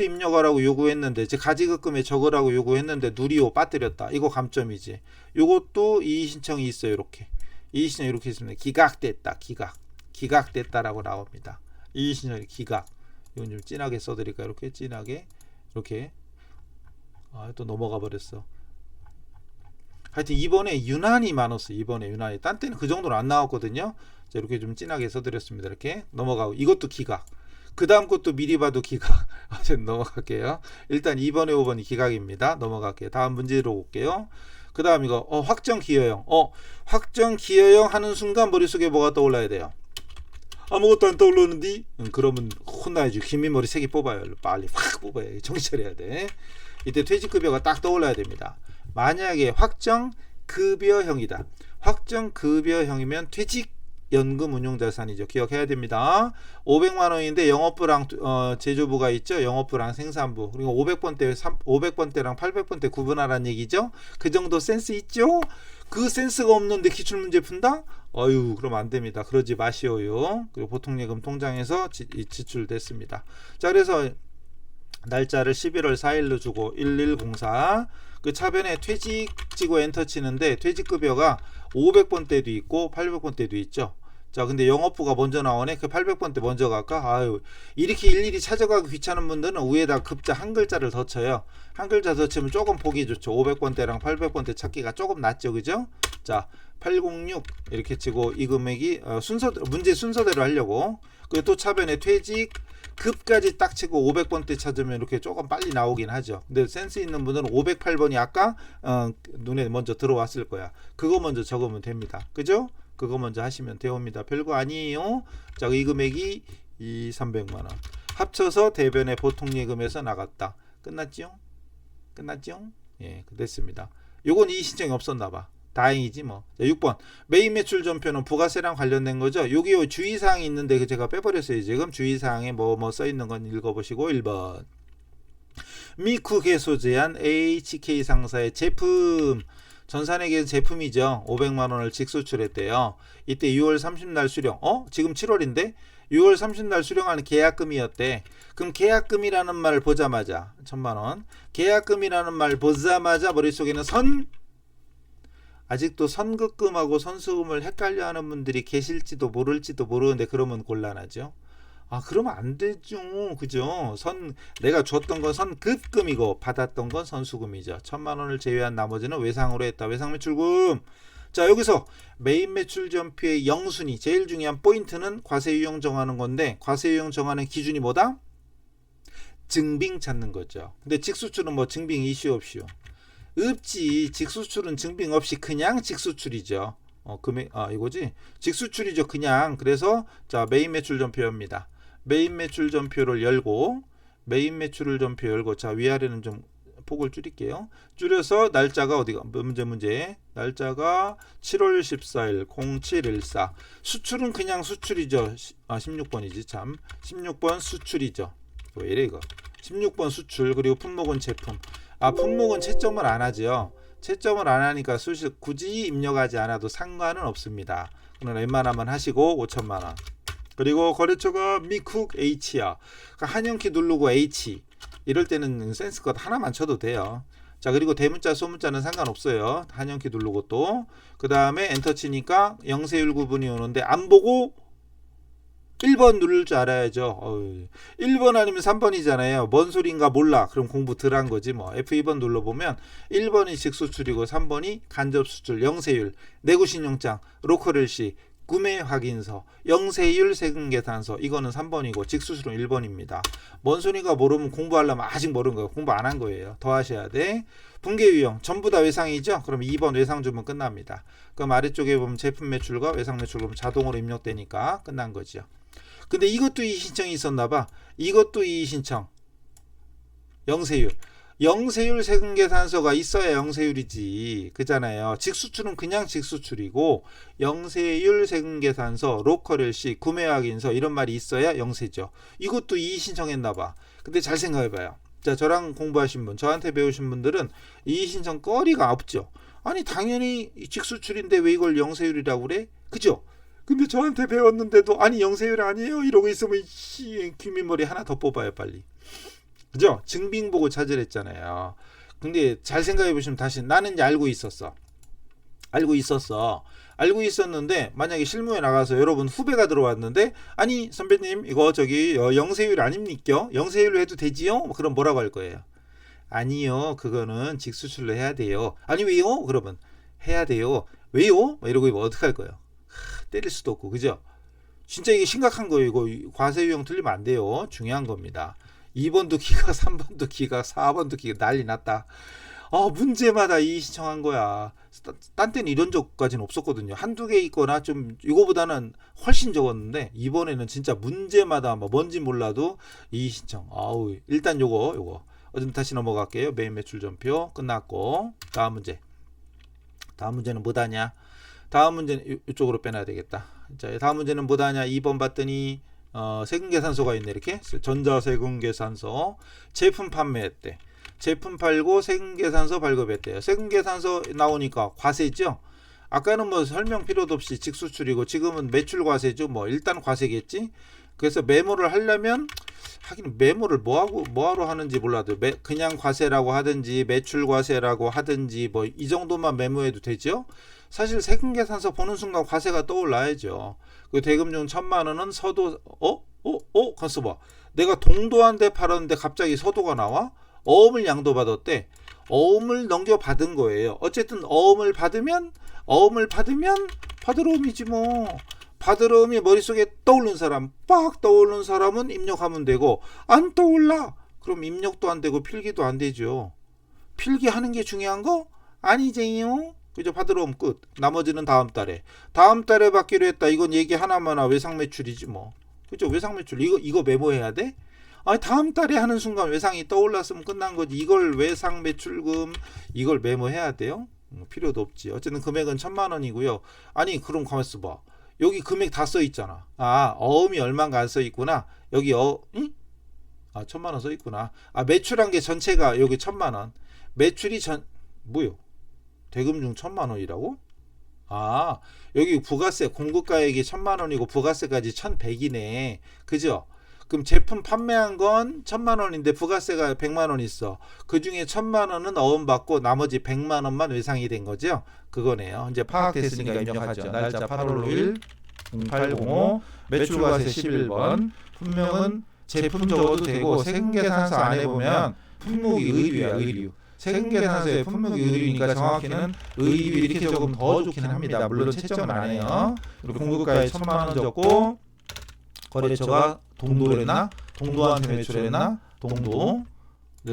입력하라고 요구했는데, 즉 가지급금에 적으라고 요구했는데 누리호 빠뜨렸다. 이거 감점이지. 요것도 이의 신청이 있어요. 이렇게. 이의 신청 이렇게 있습니다. 기각됐다. 기각. 기각됐다라고 나옵니다. 이의신청이 기각. 이건 좀 진하게 써드릴까요? 이렇게 진하게 이렇게. 또 넘어가 버렸어. 하여튼 이번에 유난히 많았어요. 이번에 유난히. 딴 때는 그 정도로 안 나왔거든요. 자, 이렇게 좀 진하게 써드렸습니다. 이렇게 넘어가고 이것도 기각. 그 다음 것도 미리 봐도 기각. 넘어갈게요. 일단 2번에 5번이 기각입니다. 넘어갈게요. 다음 문제로 볼게요. 그 다음 이거 확정 기여형. 확정 기여형 하는 순간 머릿속에 뭐가 떠올라야 돼요? 아무것도 안 떠오르는데? 그러면 혼나야지. 김민머리 3개 뽑아요. 빨리 확 뽑아요. 정신 차려야 돼. 이때 퇴직급여가 딱 떠올라야 됩니다. 만약에 확정급여형이다. 확정급여형이면 퇴직연금 운용자산이죠. 기억해야 됩니다. 500만원인데 영업부랑 제조부가 있죠. 영업부랑 생산부. 그리고 500번대랑 800번대 구분하라는 얘기죠. 그 정도 센스 있죠? 그 센스가 없는데 기출문제 푼다? 그럼 안 됩니다. 그러지 마시오요. 그리고 보통예금 통장에서 지출됐습니다. 자, 그래서 날짜를 11월 4일로 주고 1104. 그 차변에 퇴직 찍고 엔터 치는데 퇴직급여가 500번대도 있고 800번대도 있죠. 자, 근데 영업부가 먼저 나오네. 그 800번대 먼저 갈까? 이렇게 일일이 찾아가기 귀찮은 분들은 위에다 급자 한 글자를 더 쳐요. 한 글자 더 치면 조금 보기 좋죠. 500번대랑 800번대 찾기가 조금 낫죠. 그죠? 자, 806 이렇게 치고 이 금액이 문제 순서대로 하려고. 그리고 또 차변에 퇴직 급까지 딱 치고 500번대 찾으면 이렇게 조금 빨리 나오긴 하죠. 근데 센스 있는 분들은 508번이 아까 눈에 먼저 들어왔을 거야. 그거 먼저 적으면 됩니다. 그죠? 그거 먼저 하시면 되옵니다. 별거 아니에요. 자, 이 금액이 300만원 합쳐서 대변의 보통예금에서 나갔다. 끝났죠? 예, 됐습니다. 요건 이 신청이 없었나봐. 다행이지 뭐. 자, 6번 메인 매출 전표는 부가세랑 관련된 거죠. 여기 주의사항이 있는데 제가 빼버렸어요. 지금 주의사항에 뭐 써있는 건 읽어보시고. 1번 미쿡 해소 제한 HK 상사의 제품 전산에게 제품이죠. 500만원을 직수출했대요. 이때 6월 30날 수령. 지금 7월인데 6월 30날 수령하는 계약금이었대. 그럼 계약금이라는 말 보자마자 1000만원. 계약금이라는 말 보자마자 머릿속에는 아직도 선급금하고 선수금을 헷갈려하는 분들이 계실지도 모를지도 모르는데 그러면 곤란하죠. 그러면 안 되죠. 그죠? 내가 줬던 건 선급금이고 받았던 건 선수금이죠. 1000만원을 제외한 나머지는 외상으로 했다. 외상매출금. 자, 여기서 메인 매출 전표의 영순위 제일 중요한 포인트는 과세유형 정하는 건데 과세유형 정하는 기준이 뭐다? 증빙 찾는 거죠. 근데 직수출은 뭐 증빙 이슈 없이요. 없지. 직수출은 증빙 없이 그냥 직수출이죠. 금액 이거지. 직수출이죠. 그냥. 그래서 자, 메인 매출 전표입니다. 메인 매출 전표를 열고 메인 매출을 전표 열고 자, 위아래는 좀 폭을 줄일게요. 줄여서 날짜가 어디가 문제 날짜가 7월 14일 0714. 수출은 그냥 수출이죠. 16번이지 참. 16번 수출이죠. 왜 이래 이거. 16번 수출. 그리고 품목은 제품. 품목은 채점을 안 하죠. 채점을 안 하니까 굳이 입력하지 않아도 상관은 없습니다. 그럼 웬만하면 하시고 5천만원. 그리고 거래처가 미쿡 H야. 그러니까 한영키 누르고 H. 이럴 때는 센스컷 하나만 쳐도 돼요. 자, 그리고 대문자 소문자는 상관없어요. 한영키 누르고 또. 그 다음에 엔터 치니까 영세율 구분이 오는데 안 보고 1번 누를 줄 알아야죠. 1번 아니면 3번이잖아요. 뭔 소린가 몰라. 그럼 공부 덜 한 거지 뭐. F2번 눌러보면 1번이 직수출이고 3번이 간접수출, 영세율, 내구신용장, 로컬일시, 구매 확인서, 영세율 세금계산서. 이거는 3번이고 직수출은 1번입니다. 뭔 소리가 모르면 공부하려면 아직 모르는 거예요. 공부 안 한 거예요. 더 하셔야 돼. 분계유형 전부 다 외상이죠. 그럼 2번 외상 주면 끝납니다. 그럼 아래쪽에 보면 제품 매출과 외상 매출금 자동으로 입력되니까 끝난 거죠. 근데 이것도 이 신청이 있었나 봐. 이것도 이 신청. 영세율 세금계산서가 있어야 영세율이지. 그잖아요. 직수출은 그냥 직수출이고 영세율 세금계산서, 로컬일시, 구매확인서 이런 말이 있어야 영세죠. 이것도 이 신청했나 봐. 근데 잘 생각해봐요. 자, 저랑 공부하신 분, 저한테 배우신 분들은 이 신청 거리가 없죠. 아니 당연히 직수출인데 왜 이걸 영세율이라고 그래? 그죠? 근데 저한테 배웠는데도 아니 영세율 아니에요 이러고 있으면 귀민머리 하나 더 뽑아요 빨리. 그죠? 증빙 보고 찾으랬잖아요. 근데 잘 생각해 보시면 다시 나는 이제 알고 있었어. 알고 있었어. 알고 있었는데 만약에 실무에 나가서 여러분 후배가 들어왔는데 아니 선배님 이거 저기 영세율 아닙니까? 영세율로 해도 되지요? 그럼 뭐라고 할 거예요? 아니요 그거는 직수출로 해야 돼요. 아니 왜요? 그러면 해야 돼요. 왜요? 이러고 어떡할 거예요? 때릴 수도 없고 그죠? 진짜 이게 심각한 거예요. 이거 과세 유형 틀리면 안 돼요. 중요한 겁니다. 2번도 기각, 3번도 기각, 4번도 기각 난리 났다. 문제마다 이의 신청한 거야. 딴 때는 이런 적까지는 없었거든요. 한두 개 있거나 좀 이거보다는 훨씬 적었는데 이번에는 진짜 문제마다 뭔지 몰라도 이의 신청. 일단 요거 어좀 다시 넘어갈게요. 메인 매출 전표 끝났고 다음 문제. 다음 문제는 뭐다냐? 다음 문제는 이쪽으로 빼놔야 되겠다. 자, 다음 문제는 뭐다냐? 2번 봤더니 세금계산서가 있네. 이렇게 전자세금계산서 제품 판매했대. 제품 팔고 세금계산서 발급했대요. 세금계산서 나오니까 과세죠. 아까는 뭐 설명 필요도 없이 직수출이고 지금은 매출과세죠. 뭐 일단 과세겠지. 그래서 메모를 하려면 하긴 메모를 뭐하러 하는지 몰라도 그냥 과세라고 하든지 매출과세라고 하든지 뭐 이 정도만 메모해도 되죠. 사실 세금계산서 보는 순간 과세가 떠올라야죠. 그 대금 중 1,000만 원은 서도 가서 봐. 내가 동도한테 팔았는데 갑자기 서도가 나와? 어음을 양도받았대. 어음을 넘겨받은 거예요. 어쨌든 어음을 받으면 받으러움이지 뭐. 받으러움이 머릿속에 떠오른 사람, 빡 떠오르는 사람은 입력하면 되고 안 떠올라. 그럼 입력도 안 되고 필기도 안 되죠. 필기하는 게 중요한 거? 아니제요. 그죠? 받으러움 끝. 나머지는 다음 달에 받기로 했다. 이건 얘기 하나만 외상 매출이지 뭐. 그죠? 외상 매출 이거 메모해야 돼? 다음 달에 하는 순간 외상이 떠올랐으면 끝난 거지. 이걸 외상 매출금 이걸 메모해야 돼요? 필요도 없지. 어쨌든 금액은 1,000만 원이고요. 아니 그럼 가만있어 봐. 여기 금액 다 써 있잖아. 어음이 얼마인가 안 써 있구나. 여기 1,000만 원 써 있구나. 매출한 게 전체가 여기 1,000만 원. 매출이 뭐요? 대금 중 1,000만 원이라고? 여기 부가세 공급가액이 1,000만 원이고 부가세까지 1,100이네. 그죠? 그럼 제품 판매한 건 1,000만 원인데 부가세가 100만 원 있어. 그 중에 1,000만 원은 어음 받고 나머지 100만 원만 외상이 된 거죠. 그거네요. 이제 파악됐으니까 입력하죠. 날짜 8월 5일 0805 매출과세 11번 품명은 제품 적어도 되고 세금계산서 안에 보면 품목이 의류야. 의류. 세금계산서에 품목이 의류니까 정확히는 의류 이렇게 적으면 더 좋긴 합니다. 물론 채점은 안 해요. 그리고 공급가에 1,000만 원 적고 거래처가 동도랬나? 동도한테 매출했나?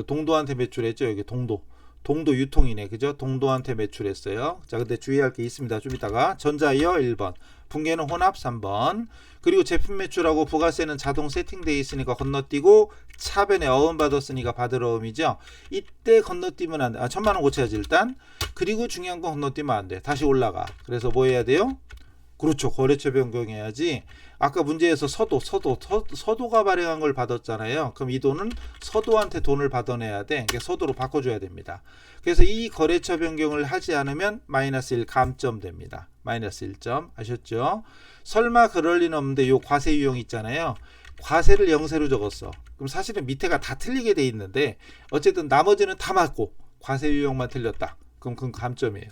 동도한테 매출했죠. 여기 동도 유통이네. 그죠? 동도한테 매출했어요. 자, 근데 주의할 게 있습니다. 좀 이따가 전자이어 1번, 분계는 혼합 3번. 그리고 제품 매출하고 부가세는 자동 세팅되어 있으니까 건너뛰고 차변에 어음 받았으니까 받으러음이죠. 이때 건너뛰면 안 돼. 1,000만 원 고쳐야지 일단. 그리고 중요한 건 건너뛰면 안 돼. 다시 올라가. 그래서 뭐 해야 돼요? 그렇죠. 거래처 변경해야지. 아까 문제에서 서도가 발행한 걸 받았잖아요. 그럼 이 돈은 서도한테 돈을 받아내야 돼. 그러니까 서도로 바꿔줘야 됩니다. 그래서 이 거래처 변경을 하지 않으면 마이너스 1 감점 됩니다. 마이너스 1점 아셨죠? 설마 그럴 리는 없는데 요 과세 유형 있잖아요. 과세를 영세로 적었어. 그럼 사실은 밑에가 다 틀리게 돼 있는데 어쨌든 나머지는 다 맞고 과세 유형만 틀렸다. 그럼 그건 감점이에요.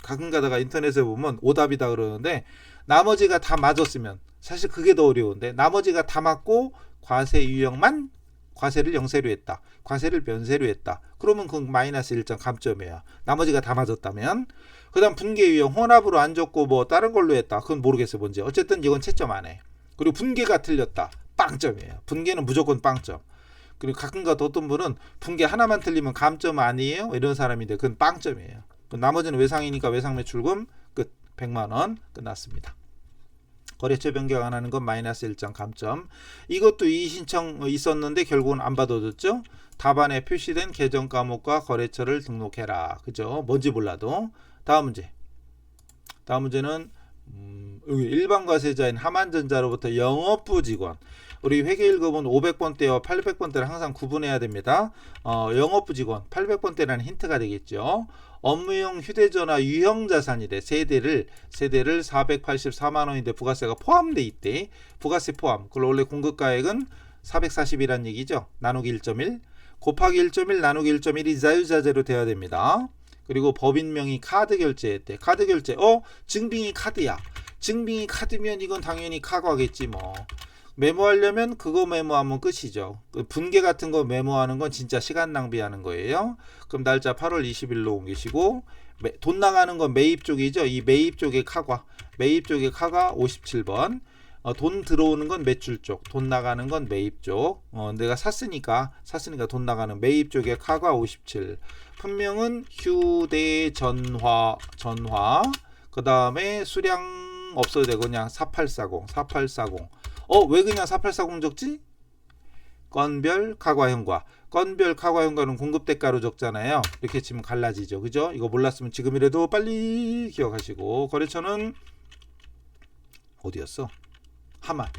가끔 가다가 인터넷에 보면 오답이다 그러는데 나머지가 다 맞았으면 사실 그게 더 어려운데 나머지가 다 맞고 과세 유형만 과세를 영세로 했다. 과세를 면세로 했다. 그러면 그건 마이너스 1점 감점이에요. 나머지가 다 맞았다면. 그 다음 분계 유형 혼합으로 안 줬고 뭐 다른 걸로 했다. 그건 모르겠어요. 뭔지. 어쨌든 이건 채점 안 해. 그리고 분계가 틀렸다. 빵점이에요. 분계는 무조건 빵점. 그리고 가끔가다 어떤 분은 분계 하나만 틀리면 감점 아니에요? 이런 사람인데 그건 빵점이에요. 나머지는 외상이니까 외상 매출금 끝. 100만 원 끝났습니다. 거래처 변경 안 하는 건 마이너스 1점 감점. 이것도 이의 신청 있었는데 결국은 안 받아줬죠. 답안에 표시된 계정 과목과 거래처를 등록해라. 그죠? 뭔지 몰라도. 다음 문제. 다음 문제는 여기 일반 과세자인 하만전자로부터 영업부 직원. 우리 회계 1급은 500번대와 800번대를 항상 구분해야 됩니다. 영업부 직원 800번대라는 힌트가 되겠죠. 업무용 휴대전화 유형자산이래. 세대를 484만 원인데 부가세가 포함돼 있대. 부가세 포함. 그걸 원래 공급가액은 440이란 얘기죠. 나누기 1.1 곱하기 1.1 나누기 1.1이 자유자재로 돼야 됩니다. 그리고 법인명의 카드 결제했대. 카드 결제. 증빙이 카드야. 증빙이 카드면 이건 당연히 카과겠지 뭐. 메모하려면 그거 메모하면 끝이죠. 분계 같은 거 메모하는 건 진짜 시간 낭비하는 거예요. 그럼 날짜 8월 20일로 옮기시고 돈 나가는 건 매입 쪽이죠. 이 매입 쪽의 카과. 매입 쪽의 카가 57번. 돈 들어오는 건 매출 쪽, 돈 나가는 건 매입 쪽. 내가 샀으니까 돈 나가는 매입 쪽의 카가 57. 품명은 휴대전화. 그 다음에 수량 없어도 되고 그냥 4840. 왜 그냥 4840 적지? 건별 카과현과. 건별 카과현과는 공급 대가로 적잖아요. 이렇게 치면 갈라지죠. 그죠? 이거 몰랐으면 지금이라도 빨리 기억하시고. 거래처는 어디였어?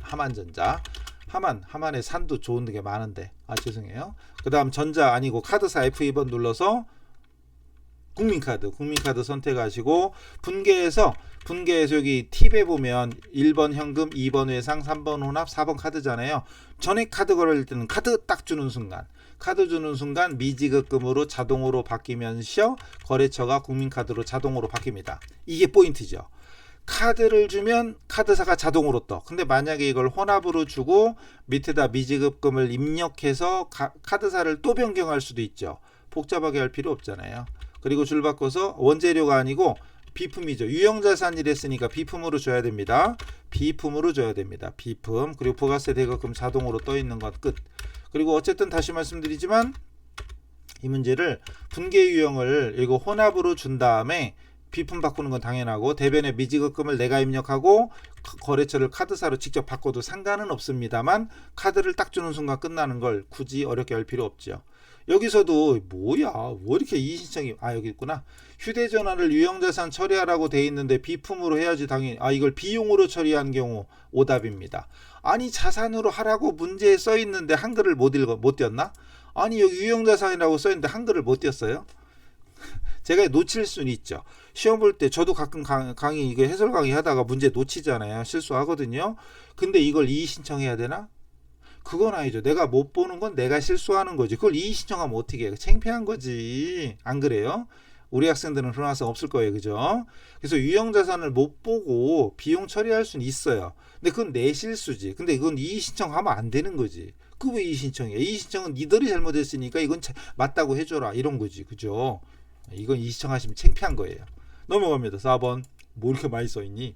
하만전자. 하만의 산도 좋은 게 많은데. 죄송해요. 그 다음 전자 아니고 카드사 F2번 눌러서 국민카드 선택하시고 분계해서 여기 팁에 보면 1번 현금, 2번 외상, 3번 혼합, 4번 카드잖아요. 전액 카드 거래할 때는 카드 딱 주는 순간 미지급금으로 자동으로 바뀌면서 거래처가 국민카드로 자동으로 바뀝니다. 이게 포인트죠. 카드를 주면 카드사가 자동으로 떠. 근데 만약에 이걸 혼합으로 주고 밑에다 미지급금을 입력해서 카드사를 또 변경할 수도 있죠. 복잡하게 할 필요 없잖아요. 그리고 줄 바꿔서 원재료가 아니고 비품이죠. 유형자산이랬으니까 비품으로 줘야 됩니다. 비품. 그리고 부가세 대거금 자동으로 떠 있는 것 끝. 그리고 어쨌든 다시 말씀드리지만 이 문제를 분계 유형을 이거 혼합으로 준 다음에 비품 바꾸는 건 당연하고 대변에 미지급금을 내가 입력하고 거래처를 카드사로 직접 바꿔도 상관은 없습니다만 카드를 딱 주는 순간 끝나는 걸 굳이 어렵게 할 필요 없죠. 여기서도 뭐야 왜 이렇게 이의신청이 여기 있구나. 휴대전화를 유형자산 처리하라고 돼 있는데 비품으로 해야지 당연히 이걸 비용으로 처리한 경우 오답입니다. 아니 자산으로 하라고 문제에 써 있는데 한글을 못 띄었나? 아니 여기 유형자산이라고 써 있는데 한글을 못 띄었어요? 제가 놓칠 수는 있죠. 시험 볼 때 저도 가끔 강의 이거 해설 강의 하다가 문제 놓치잖아요. 실수하거든요. 근데 이걸 이의 신청해야 되나? 그건 아니죠. 내가 못 보는 건 내가 실수하는 거지. 그걸 이의 신청하면 어떻게 해? 창피한 거지. 안 그래요? 우리 학생들은 그런 학생 없을 거예요. 그죠? 그래서 유형자산을 못 보고 비용 처리할 수는 있어요. 근데 그건 내 실수지. 근데 그건 이의 신청하면 안 되는 거지. 그 왜 이의 신청이야? 이의 신청은 니들이 잘못했으니까 이건 맞다고 해줘라. 이런 거지. 그죠? 이건 이의 신청하시면 창피한 거예요. 넘어갑니다. 4번. 뭐 이렇게 많이 써있니?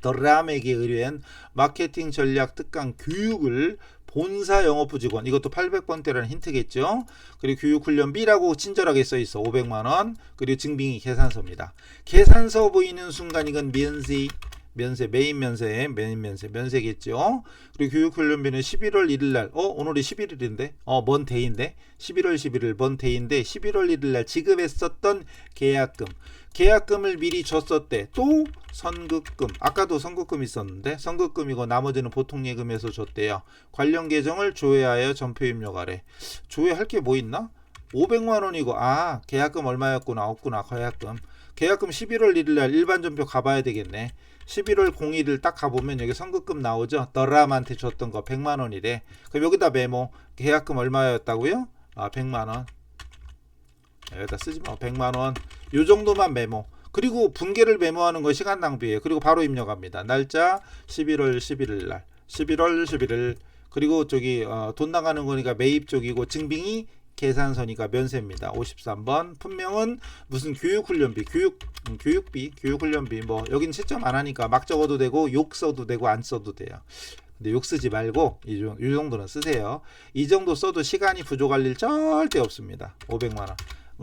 더람에게 의뢰한 마케팅 전략 특강 교육을 본사 영업부 직원, 이것도 800번대라는 힌트겠죠. 그리고 교육훈련비라고 친절하게 써있어. 500만원. 그리고 증빙이 계산서입니다. 계산서 보이는 순간 이건 메인 면세겠죠. 그리고 교육훈련비는 11월 1일날 오늘이 11일인데 먼 데이인데 11월 11일 먼 데이인데 11월 1일날 지급했었던 계약금을 미리 줬었대. 또 선급금, 아까도 선급금 있었는데 선급금이고 나머지는 보통예금에서 줬대요. 관련 계정을 조회하여 전표 입력하래. 조회할 게 뭐 있나? 500만원이고 계약금 얼마였구나. 없구나. 계약금 11월 1일날 일반 전표 가봐야 되겠네. 11월 01일 딱 가보면 여기 선급금 나오죠. 더람한테 줬던 거 100만원이래. 그럼 여기다 메모. 계약금 얼마였다고요? 100만원. 여기다 쓰지마. 100만원. 요 정도만 메모. 그리고 분계를 메모하는 거 시간 낭비예요. 그리고 바로 입력합니다. 날짜 11월 11일. 그리고 저기 돈 나가는 거니까 매입 쪽이고 증빙이 계산서니까 면세입니다. 53번. 품명은 무슨 교육훈련비, 교육훈련비. 뭐 여긴 채점 안 하니까 막 적어도 되고 욕 써도 되고 안 써도 돼요. 근데 욕 쓰지 말고 이 정도는 쓰세요. 이 정도 써도 시간이 부족할 일 절대 없습니다. 500만원.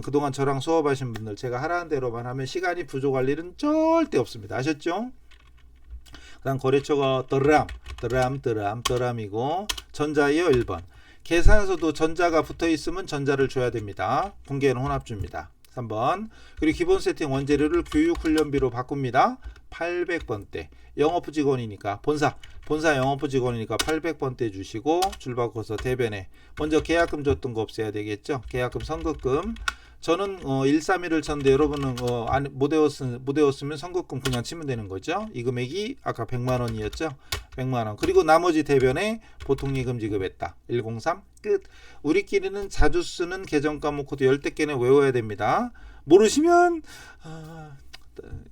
그동안 저랑 수업하신 분들 제가 하라는 대로만 하면 시간이 부족할 일은 절대 없습니다. 아셨죠? 그 다음 거래처가 더람이고 전자예요. 1번. 계산서도 전자가 붙어있으면 전자를 줘야 됩니다. 분계는 혼합줍니다. 3번. 그리고 기본 세팅 원재료를 교육훈련비로 바꿉니다. 800번대. 영업부 직원이니까 본사 영업부 직원이니까 800번대 주시고 줄 바꿔서 대변에 먼저 계약금 줬던 거 없애야 되겠죠. 계약금 선급금. 저는 131을 쳤는데 여러분은 못 외웠으면 선급금 그냥 치면 되는 거죠. 이 금액이 아까 100만원이었죠. 100만원. 그리고 나머지 대변에 보통예금 지급했다. 103 끝. 우리끼리는 자주 쓰는 계정 과목 코드 10개는 외워야 됩니다. 모르시면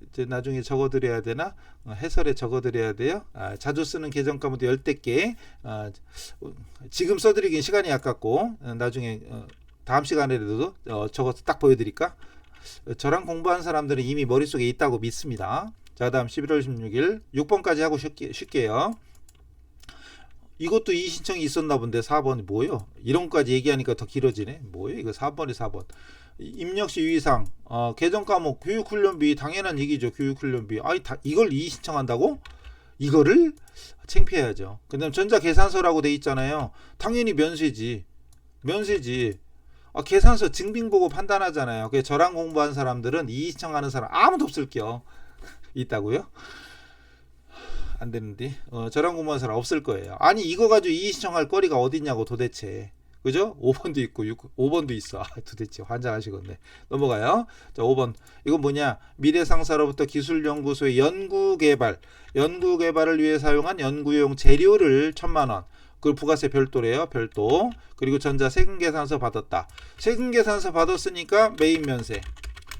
이제 나중에 적어드려야 되나? 해설에 적어드려야 돼요. 자주 쓰는 계정 가운데 10개 지금 써드리긴 시간이 아깝고 나중에 다음 시간에라도 적어서 딱 보여드릴까? 저랑 공부한 사람들은 이미 머릿속에 있다고 믿습니다. 자, 다음 11월 16일 6번까지 하고 쉴게요. 이것도 이 신청이 있었나 본데 4번이 뭐예요? 이런 거까지 얘기하니까 더 길어지네. 뭐예요? 이거 4번이 4번. 입력시 유의사항, 계정 과목, 교육훈련비 당연한 얘기죠. 교육훈련비. 이걸 이의 신청한다고? 이거를 창피해야죠. 그다음 전자계산서라고 돼 있잖아요. 당연히 면세지. 계산서 증빙보고 판단하잖아요. 그래서 저랑 공부한 사람들은 이의 신청하는 사람 아무도 없을게요. 있다고요? 안 되는데 저랑 공부한 사람 없을 거예요. 아니 이거 가지고 이의 신청할 거리가 어딨냐고 도대체. 그죠? 5번도 있고 5번도 있어. 도대체 환장하시겠네. 넘어가요. 자, 5번. 이건 뭐냐? 미래상사로부터 기술연구소의 연구개발을 위해 사용한 연구용 재료를 1,000만원. 그리고 부가세 별도래요. 별도. 그리고 전자 세금계산서 받았다. 세금계산서 받았으니까 매입 면세.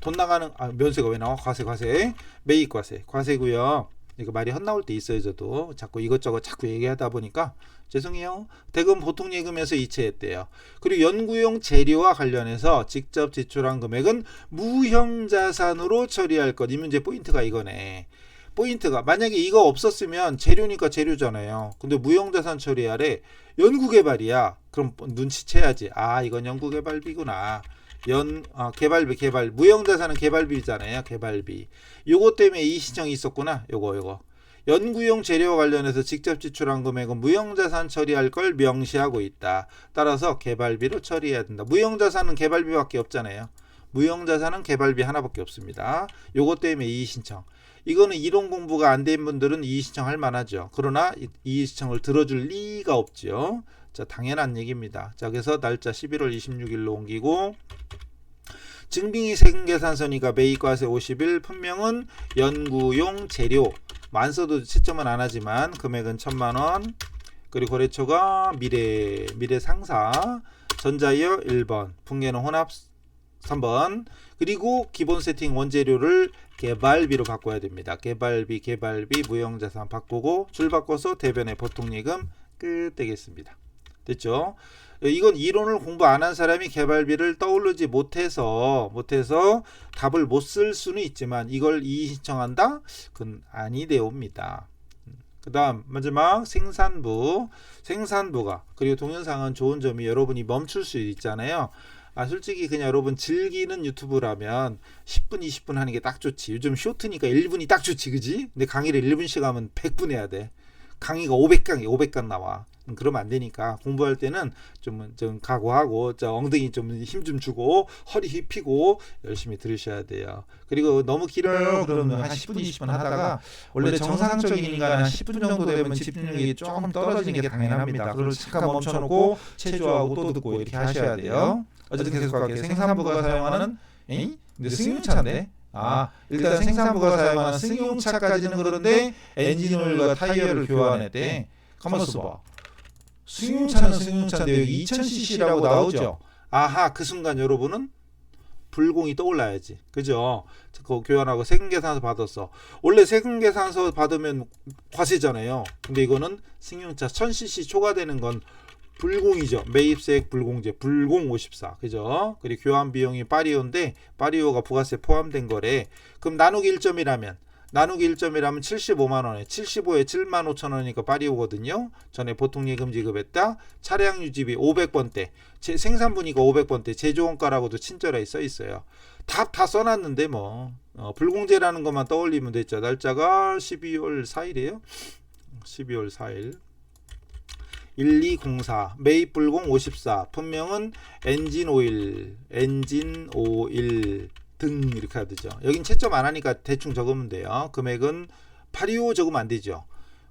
돈 나가는 면세가 왜 나와? 과세. 매입 과세고요. 이거 말이 헛나올 때 있어요. 저도 자꾸 이것저것 자꾸 얘기하다 보니까 죄송해요. 대금 보통 예금에서 이체했대요. 그리고 연구용 재료와 관련해서 직접 지출한 금액은 무형자산으로 처리할 것. 이 문제 포인트가 이거네. 포인트가 만약에 이거 없었으면 재료니까 재료잖아요. 근데 무형자산 처리하래. 연구개발이야. 그럼 눈치채야지. 이건 연구개발비구나. 개발비 무형자산은 개발비잖아요. 개발비. 요거 때문에 이 신청이 있었구나. 요거 연구용 재료와 관련해서 직접 지출한 금액은 무형자산 처리할 걸 명시하고 있다. 따라서 개발비로 처리해야 된다. 무형자산은 개발비밖에 없잖아요. 무형자산은 개발비 하나밖에 없습니다. 요거 때문에 이의 신청. 이거는 이론 공부가 안 된 분들은 이의 신청할 만하죠. 그러나 이의 신청을 들어줄 리가 없죠. 자, 당연한 얘기입니다. 자, 그래서 날짜 11월 26일로 옮기고 증빙이 세금계산서니까 매입과세 50일, 품명은 연구용 재료. 만서도 채점은 안 하지만 금액은 1,000만원. 그리고 거래처가 미래상사, 전자이어 1번, 분계는 혼합 3번. 그리고 기본 세팅 원재료를 개발비로 바꿔야 됩니다. 개발비 무형자산 바꾸고 줄 바꿔서 대변의 보통예금 끝 되겠습니다. 됐죠? 이건 이론을 공부 안 한 사람이 개발비를 떠오르지 못해서 답을 못 쓸 수는 있지만 이걸 이의 신청한다? 그건 아니되옵니다. 그 다음 마지막 생산부가 그리고 동영상은 좋은 점이 여러분이 멈출 수 있잖아요. 솔직히 그냥 여러분 즐기는 유튜브라면 10분 20분 하는 게 딱 좋지. 요즘 쇼트니까 1분이 딱 좋지, 그지? 근데 강의를 1분씩 하면 100분 해야 돼. 강의가 500강 나와. 그러면 안 되니까 공부할 때는 좀 각오하고 엉덩이 좀 힘 좀 주고 허리 휘피고 열심히 들으셔야 돼요. 그리고 너무 길어요. 그러면 한 10분 20분 하다가 원래 정상적인 인간은 한 10분 정도 되면 집중력이 조금 떨어지는 게 당연합니다. 그걸 잠깐 멈춰놓고 체조하고 또 듣고 이렇게 하셔야 돼요. 어쨌든 계속 갈게요. 생산부가 사용하는 근데 승용차인데 일단 생산부가 사용하는 승용차까지는 그런데 엔진오일과 타이어를 교환했대. 가만있어 봐. 승용차는 승용차인데 여기 2000cc라고 나오죠. 그 순간 여러분은 불공이 떠올라야지. 그죠? 그거 교환하고 세금계산서 받았어. 원래 세금계산서 받으면 과세잖아요. 근데 이거는 승용차 1000cc 초과되는 건 불공이죠. 매입세액 불공제 불공 54. 그죠? 그리고 교환 비용이 파리오인데 파리오가 부가세 포함된 거래. 그럼 나누기 1점이라면 75만원에 75에 75,000원이니까 파리오거든요. 전에 보통예금 지급했다. 차량 유지비 500번대. 생산분이가 500번대. 제조원가라고도 친절하게 써 있어요. 답 다 써놨는데 뭐 불공제라는 것만 떠올리면 됐죠. 날짜가 12월 4일이에요. 12월 4일. 1204 매입 불공 54 품명은 엔진오일 등 이렇게 하죠. 여긴 채점 안 하니까 대충 적으면 돼요. 금액은 825 적으면 안 되죠.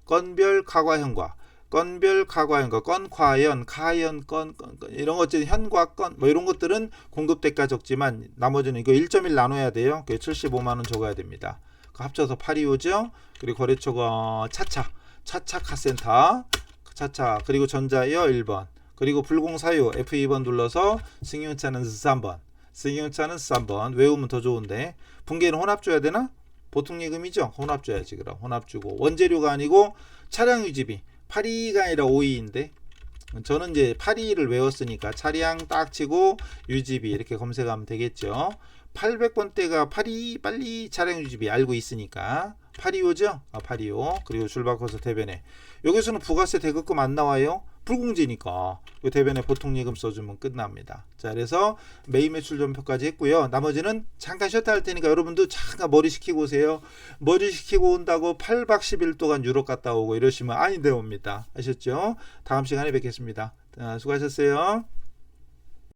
건별 가과현과 건과연 가연 건 이런 것들 현과 건 뭐 이런 것들은 공급 대가 적지만 나머지는 이거 1.1 나눠야 돼요. 그게 75만 원 적어야 됩니다. 합쳐서 825죠. 그리고 거래처가 차차 카센터 그리고 전자이어 1번 그리고 불공사유 F2번 눌러서 승용차는 3번 승용차는 3번. 외우면 더 좋은데. 분계는 혼합 줘야 되나? 보통 예금이죠. 혼합 줘야지. 그럼 혼합 주고. 원재료가 아니고 차량 유지비. 8위가 아니라 5위인데. 저는 이제 8위를 외웠으니까 차량 딱 치고 유지비 이렇게 검색하면 되겠죠. 800번대가 8위 빨리 차량 유지비 알고 있으니까 825죠? 825. 그리고 줄 바꿔서 대변에. 여기서는 부가세 대급금 안 나와요. 불공제니까 대변에 보통 예금 써주면 끝납니다. 자, 그래서 매입 매출 전표까지 했고요. 나머지는 잠깐 쉬었다 할 테니까 여러분도 잠깐 머리 식히고 오세요. 머리 식히고 온다고 8박 10일 동안 유럽 갔다 오고 이러시면 아닌데 옵니다. 아셨죠? 다음 시간에 뵙겠습니다. 수고하셨어요.